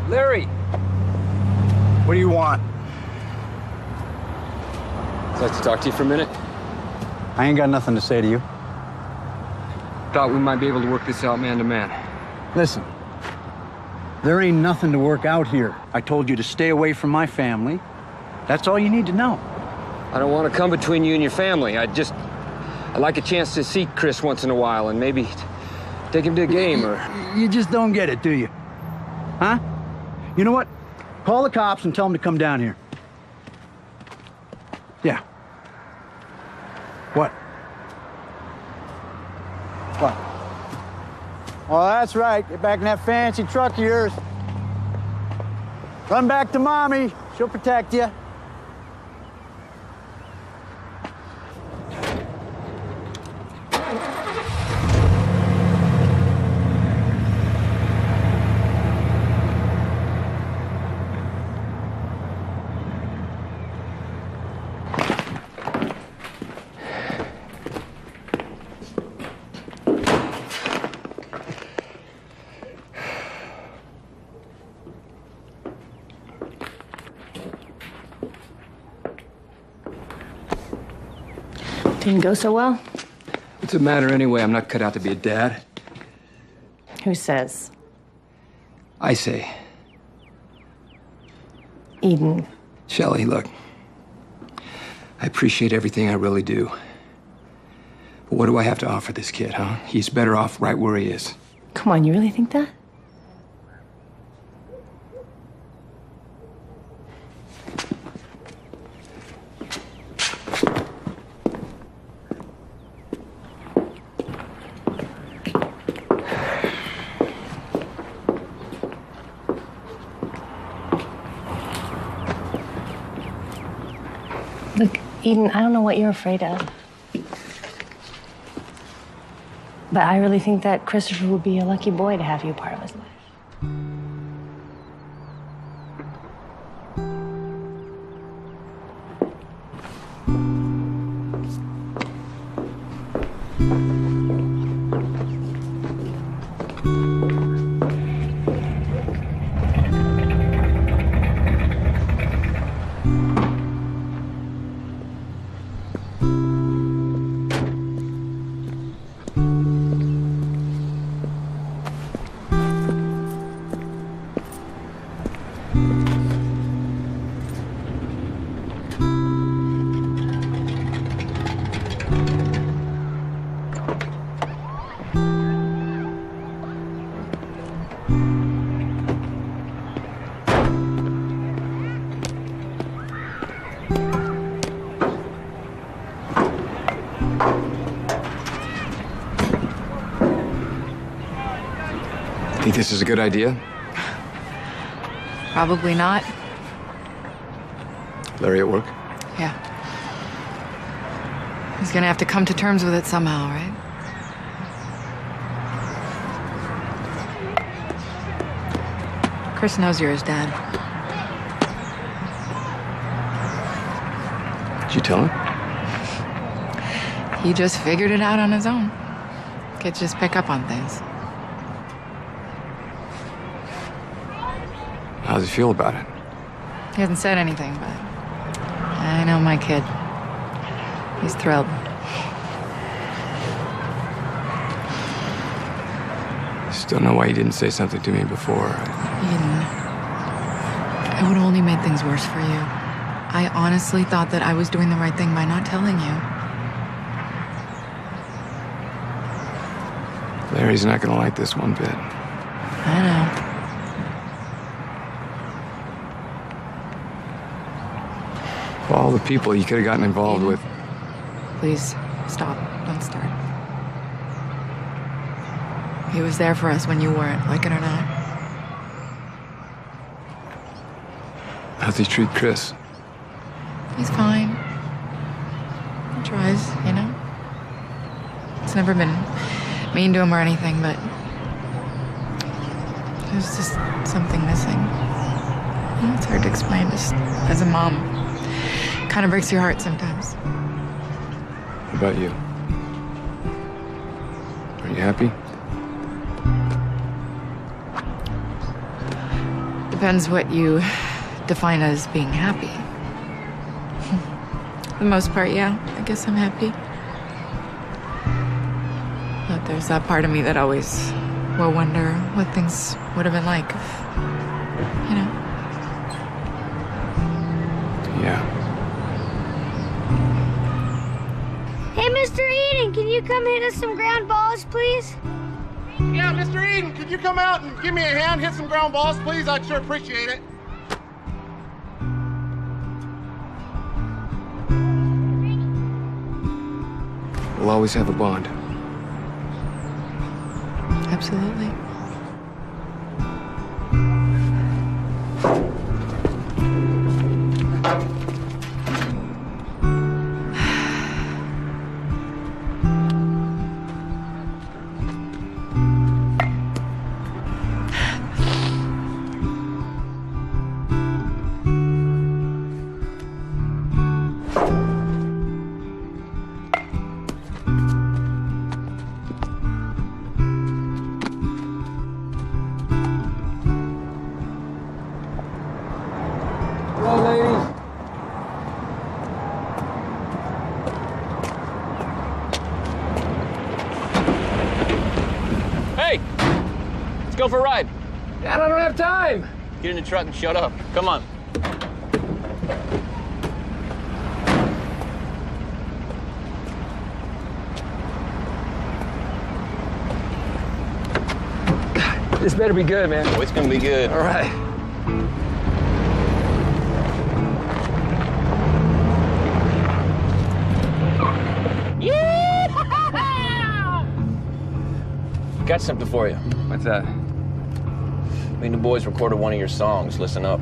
[SPEAKER 2] Larry!
[SPEAKER 12] What do you want?
[SPEAKER 2] I'd like to talk to you for a minute.
[SPEAKER 12] I ain't got nothing to say to you.
[SPEAKER 2] Thought we might be able to work this out man to man.
[SPEAKER 12] Listen, there ain't nothing to work out here. I told you to stay away from my family. That's all you need to know.
[SPEAKER 2] I don't want to come between you and your family. I'd like a chance to see Chris once in a while and maybe take him to a game or...
[SPEAKER 12] You just don't get it, do you? Huh? You know what? Call the cops and tell them to come down here. Yeah. What? Oh, that's right. Get back in that fancy truck of yours. Run back to Mommy. She'll protect you.
[SPEAKER 17] Didn't go so well?
[SPEAKER 8] What's the matter anyway? I'm not cut out to be a dad.
[SPEAKER 17] Who says?
[SPEAKER 8] I say.
[SPEAKER 17] Eden.
[SPEAKER 8] Shelley, look. I appreciate everything, I really do. But what do I have to offer this kid, huh? He's better off right where he is.
[SPEAKER 17] Come on, you really think that? Look, Eden, I don't know what you're afraid of. But I really think that Christopher would be a lucky boy to have you part of his life.
[SPEAKER 8] Think this is a good idea?
[SPEAKER 13] Probably not.
[SPEAKER 8] Larry at work?
[SPEAKER 13] Yeah. He's gonna have to come to terms with it somehow, right? Chris knows you're his dad.
[SPEAKER 8] Did you tell him?
[SPEAKER 13] He just figured it out on his own. Kids just pick up on things.
[SPEAKER 8] How does he feel about it?
[SPEAKER 13] He hasn't said anything, but I know my kid. He's thrilled.
[SPEAKER 8] Just don't know why you didn't say something to me before.
[SPEAKER 13] Eden, it would have only made things worse for you. I honestly thought that I was doing the right thing by not telling you.
[SPEAKER 8] Larry's not gonna like this one bit.
[SPEAKER 13] I know.
[SPEAKER 8] All the people you could have gotten involved with.
[SPEAKER 13] Please, stop. Don't start. He was there for us when you weren't, like it or not.
[SPEAKER 8] How's he treat Chris?
[SPEAKER 13] He's fine. He tries, you know? It's never been mean to him or anything, but there's just something missing. You know, it's hard to explain just as a mom. Kind of breaks your heart sometimes.
[SPEAKER 8] What about you? Are you happy?
[SPEAKER 13] Depends what you define as being happy. For the most part, yeah, I guess I'm happy. But there's that part of me that always will wonder what things would have been like if, you know.
[SPEAKER 8] Yeah.
[SPEAKER 19] Hey, Mr. Eden, can you come hit us some ground balls, please?
[SPEAKER 20] Yeah, Mr. Eden, could you come out and give me a hand, hit some ground balls, please? I'd sure appreciate it.
[SPEAKER 8] We'll always have a bond.
[SPEAKER 13] Absolutely.
[SPEAKER 2] Hello, ladies.
[SPEAKER 15] Hey! Let's go for a ride.
[SPEAKER 2] Dad, I don't have time.
[SPEAKER 15] Get in the truck and shut up. Come on.
[SPEAKER 2] This better be good, man.
[SPEAKER 15] Oh, it's gonna be good.
[SPEAKER 2] All right.
[SPEAKER 15] Got something for you.
[SPEAKER 2] What's that?
[SPEAKER 15] Me and the boys recorded one of your songs. Listen up.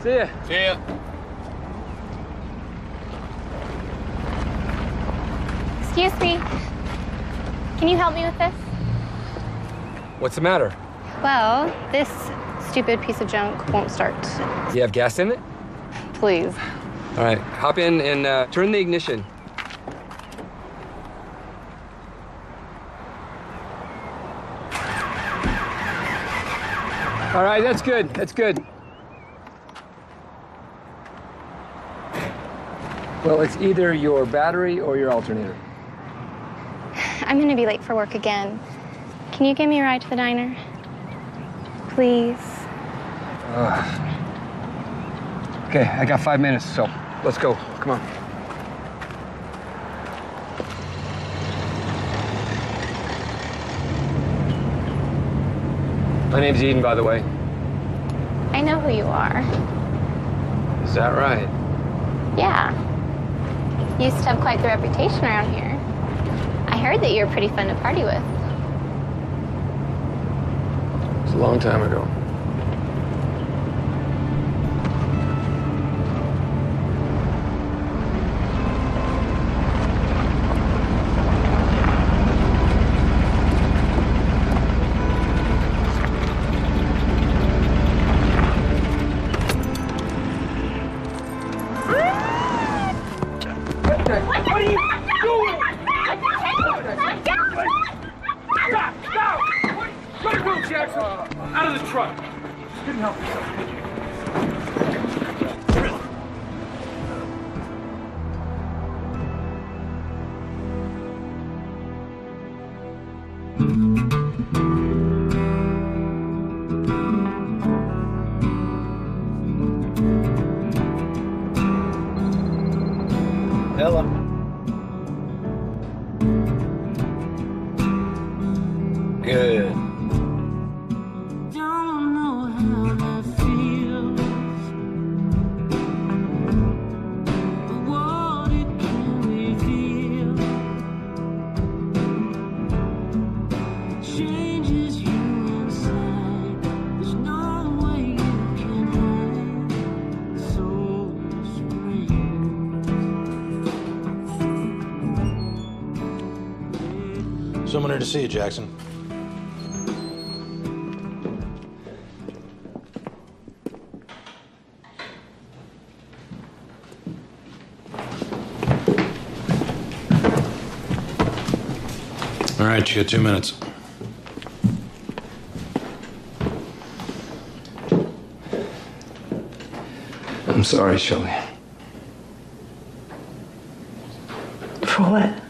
[SPEAKER 2] See ya.
[SPEAKER 15] See ya.
[SPEAKER 14] Excuse me. Can you help me with this?
[SPEAKER 2] What's the matter?
[SPEAKER 14] Well, this stupid piece of junk won't start.
[SPEAKER 2] Do you have gas in it?
[SPEAKER 14] Please.
[SPEAKER 2] All right, hop in and turn the ignition. All right, that's good. That's good. Well, it's either your battery or your alternator.
[SPEAKER 14] I'm gonna be late for work again. Can you give me a ride to the diner? Please.
[SPEAKER 2] Okay, I got 5 minutes, so let's go. Come on. My name's Eden, by the way.
[SPEAKER 14] I know who you are.
[SPEAKER 2] Is that right?
[SPEAKER 14] Yeah. You used to have quite the reputation around here. I heard that you were pretty fun to party with.
[SPEAKER 2] It's a long time ago.
[SPEAKER 19] What are you doing?
[SPEAKER 2] Stop! Stop! What are you doing, Jackson? Out of the truck. Didn't help yourself, did you?
[SPEAKER 12] Ella.
[SPEAKER 15] Good.
[SPEAKER 7] Someone here to see you, Jackson. All right, you got 2 minutes.
[SPEAKER 8] I'm sorry, Shelley.
[SPEAKER 11] For what?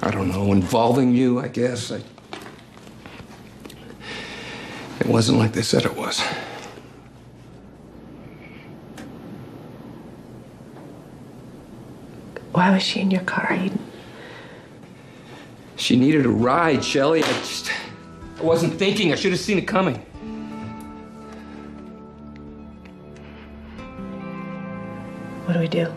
[SPEAKER 8] I don't know, involving you, I guess. It wasn't like they said it was.
[SPEAKER 11] Why was she in your car, Eden?
[SPEAKER 8] She needed a ride, Shelley. I wasn't thinking. I should have seen it coming.
[SPEAKER 11] What do we do?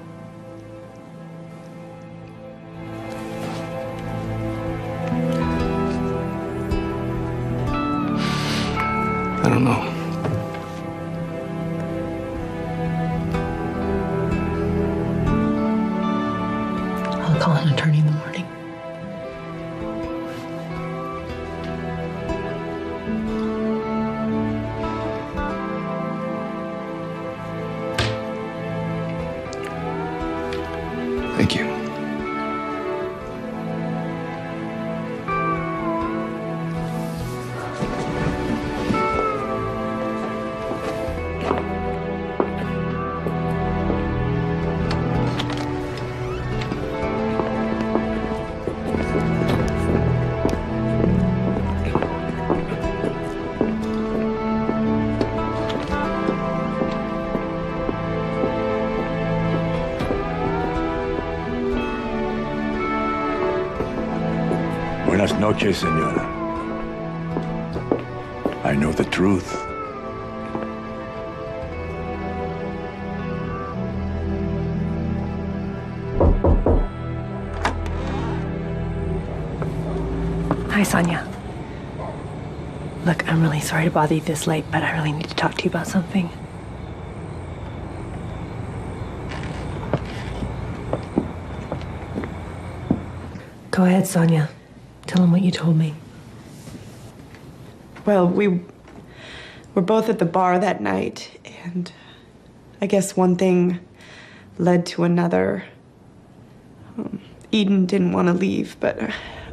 [SPEAKER 8] I don't know.
[SPEAKER 11] I'll call an attorney in the morning.
[SPEAKER 8] Thank you.
[SPEAKER 3] Buenas noches, señora. I know the truth.
[SPEAKER 11] Hi, Sonia. Look, I'm really sorry to bother you this late, but I really need to talk to you about something. Go ahead, Sonia. Tell him what you told me.
[SPEAKER 18] Well, we were both at the bar that night, and I guess one thing led to another. Eden didn't want to leave, but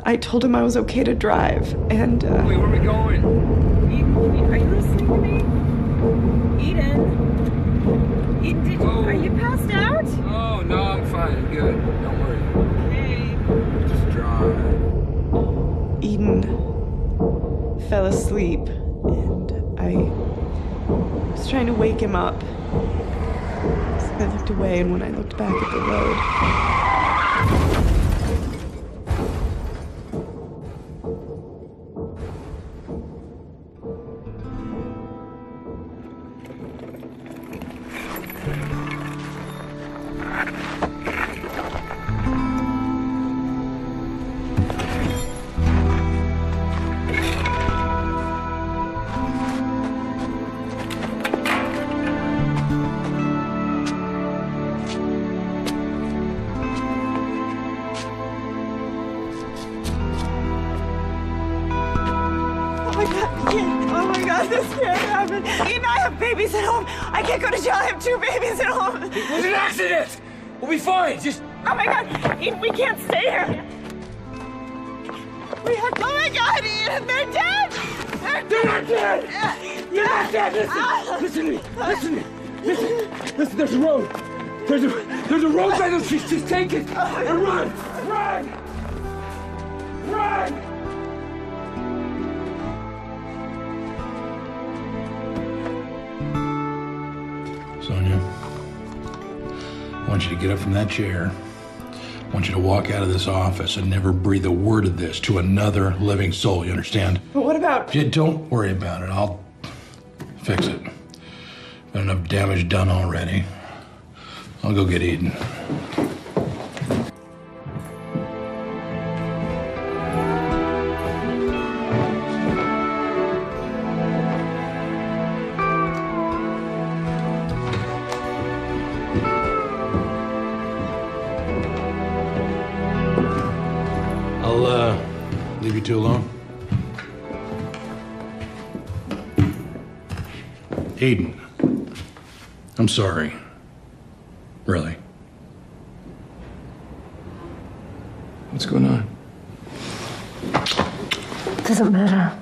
[SPEAKER 18] I told him I was okay to drive, and
[SPEAKER 8] Wait, where are we going?
[SPEAKER 21] Eden, are you listening to me? Eden? Eden, are you passed out?
[SPEAKER 8] Oh, no, I'm fine. I'm good. Don't worry.
[SPEAKER 21] Okay.
[SPEAKER 8] Just drive.
[SPEAKER 18] Eden fell asleep, and I was trying to wake him up. So I looked away, and when I looked back at the road,
[SPEAKER 21] Oh my God, this can't happen. Eden, I have babies at home. I can't go to jail. I have 2 babies at home.
[SPEAKER 8] It was an accident! We'll be fine. Just.
[SPEAKER 21] Oh my God, Eden, we can't stay here. We have. Oh my God, Eden, they're dead.
[SPEAKER 8] They're not dead. They're not dead. Listen to me. Listen to me. Listen. There's a road. There's a road by those trees. Just take it and run. Run. Run.
[SPEAKER 7] Sonia, I want you to get up from that chair. I want you to walk out of this office and never breathe a word of this to another living soul, you understand?
[SPEAKER 18] but what about...
[SPEAKER 7] Yeah, don't worry about it. I'll fix it. Got enough damage done already. I'll go get Eden. Leave you two alone? Aiden, I'm sorry. Really.
[SPEAKER 2] What's going on?
[SPEAKER 17] Doesn't matter.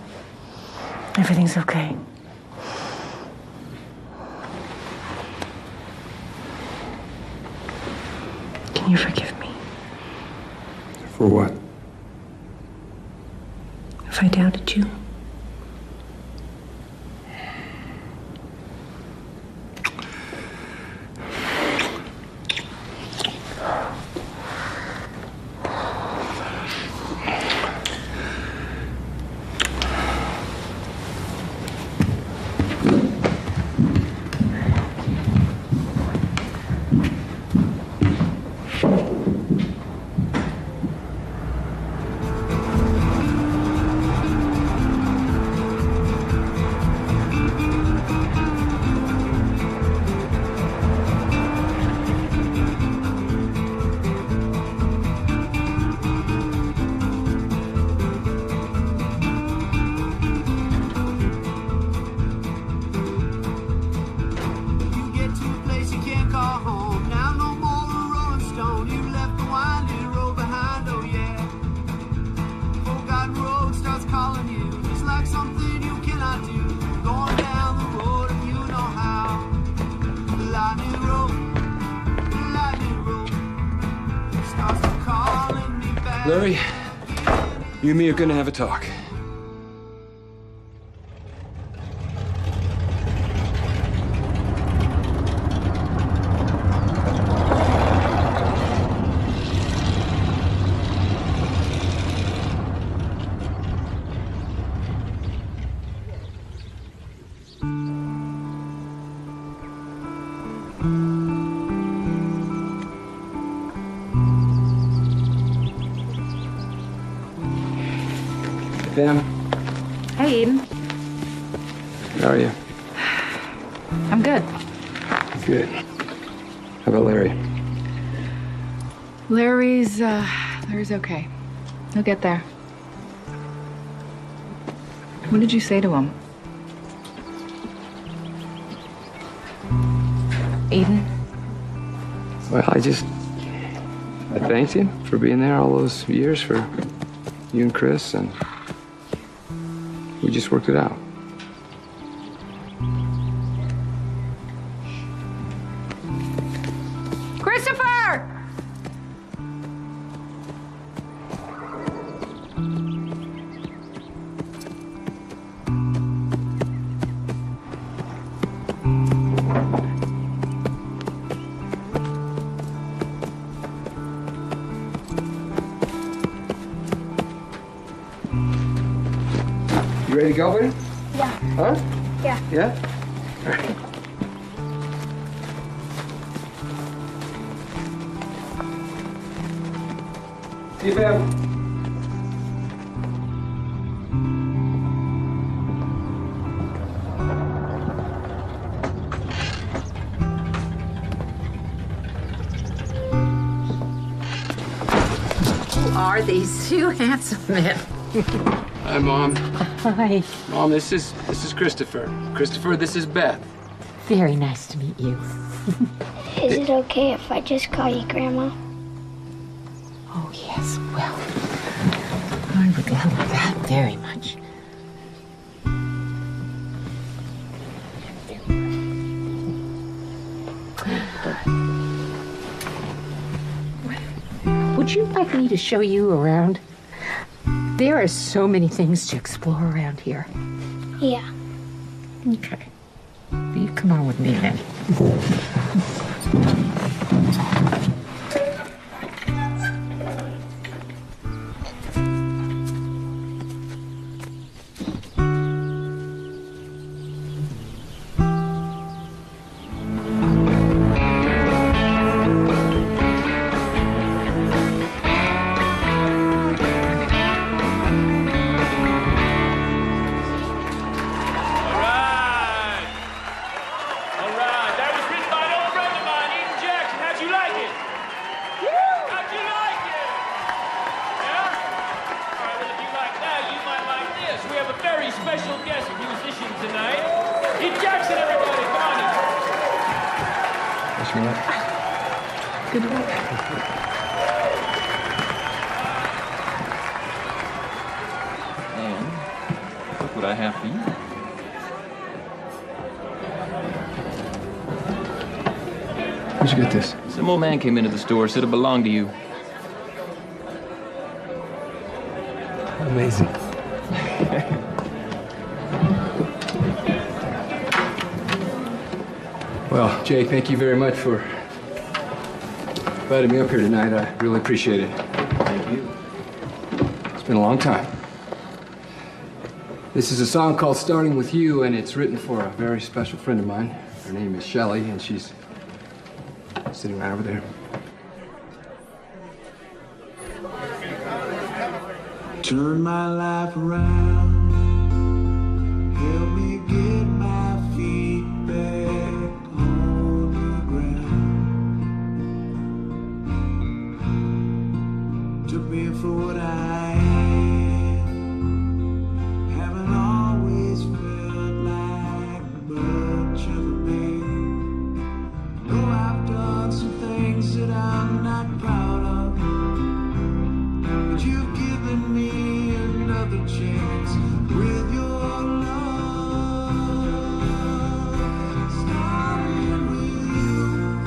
[SPEAKER 17] Everything's okay. Can you forgive me
[SPEAKER 2] For what?
[SPEAKER 17] if I doubted you?
[SPEAKER 2] Larry, you and me are gonna have a talk. Pam,
[SPEAKER 13] Hey, Eden.
[SPEAKER 2] how are you?
[SPEAKER 13] I'm good.
[SPEAKER 2] Good. How about Larry?
[SPEAKER 13] Larry's okay. He'll get there. What did you say to him? Eden?
[SPEAKER 2] Well, I thanked him for being there all those years for you and Chris, and we just worked it out.
[SPEAKER 13] Christopher!
[SPEAKER 2] You ready to go, buddy?
[SPEAKER 19] Yeah.
[SPEAKER 2] Huh?
[SPEAKER 19] Yeah.
[SPEAKER 2] Yeah? All right. See you, Pam.
[SPEAKER 4] Who are these two handsome men?
[SPEAKER 2] Hi, Mom.
[SPEAKER 4] Hi.
[SPEAKER 2] Mom, this is Christopher. Christopher, this is Beth.
[SPEAKER 4] Very nice to meet you.
[SPEAKER 19] Is it okay if I just call you Grandma?
[SPEAKER 4] Oh, yes. Well, I would love that very much. Would you like me to show you around? There are so many things to explore around here.
[SPEAKER 19] Yeah.
[SPEAKER 4] Okay. You come on with me then.
[SPEAKER 1] All right, that was written by an old friend of mine, Eden Jackson. How'd you like it?
[SPEAKER 6] very special guest musician tonight. Pete Jackson, everybody, come on in.
[SPEAKER 2] Wish me luck.
[SPEAKER 11] Good luck.
[SPEAKER 15] And look what I have for you.
[SPEAKER 2] Where'd you get this?
[SPEAKER 15] Some old man came into the store, said it belonged to you.
[SPEAKER 2] Amazing. Well, Jay, thank you very much for inviting me up here tonight. I really appreciate it.
[SPEAKER 15] Thank you.
[SPEAKER 2] It's been a long time. This is a song called Starting With You, and it's written for a very special friend of mine. Her name is Shelley, and she's sitting right over there.
[SPEAKER 22] Turn my life around, help me get my feet back on the ground. Took me for what I am, haven't always felt like much of a man. Though I've done some things that I'm not proud of, but you've given me another chance with your love. Starting with you,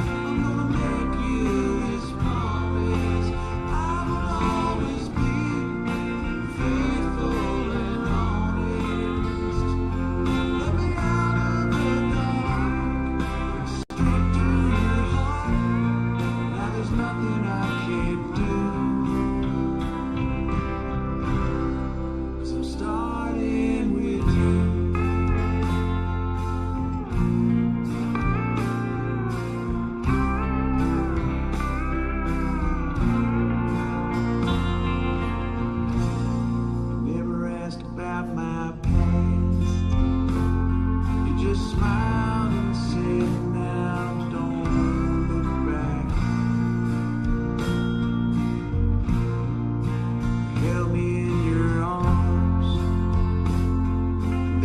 [SPEAKER 22] I'm gonna make you this promise. I will always be faithful and honest. Let me out of the dark, straight to your heart. Now there's nothing I can't do. Starting with you. Never asked about my past. You just smiled and said, now don't look back. Held me in your arms.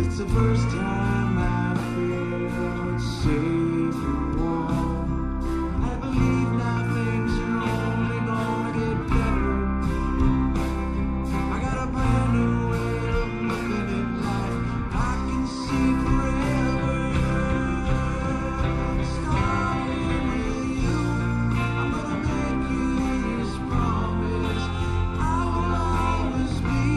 [SPEAKER 22] It's the first time I felt safe and warm. I believe now things are only gonna get better. I got a brand new way of looking at life. I can see forever. Starting with you, I'm gonna make you this promise. I will always be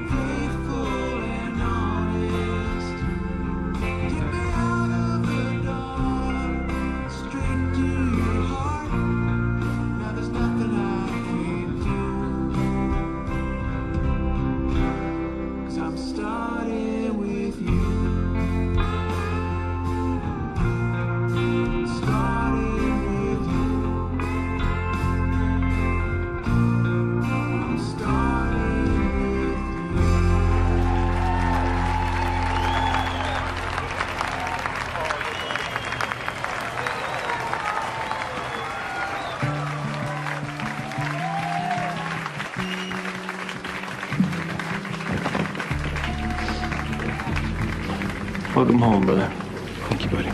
[SPEAKER 22] faithful and honest. Take me out of the dark, straight to your heart. Now there's nothing I can't do, 'cause I'm starting with you. Starting with you. I'm starting with you.
[SPEAKER 15] Welcome home, brother.
[SPEAKER 2] Thank you, buddy.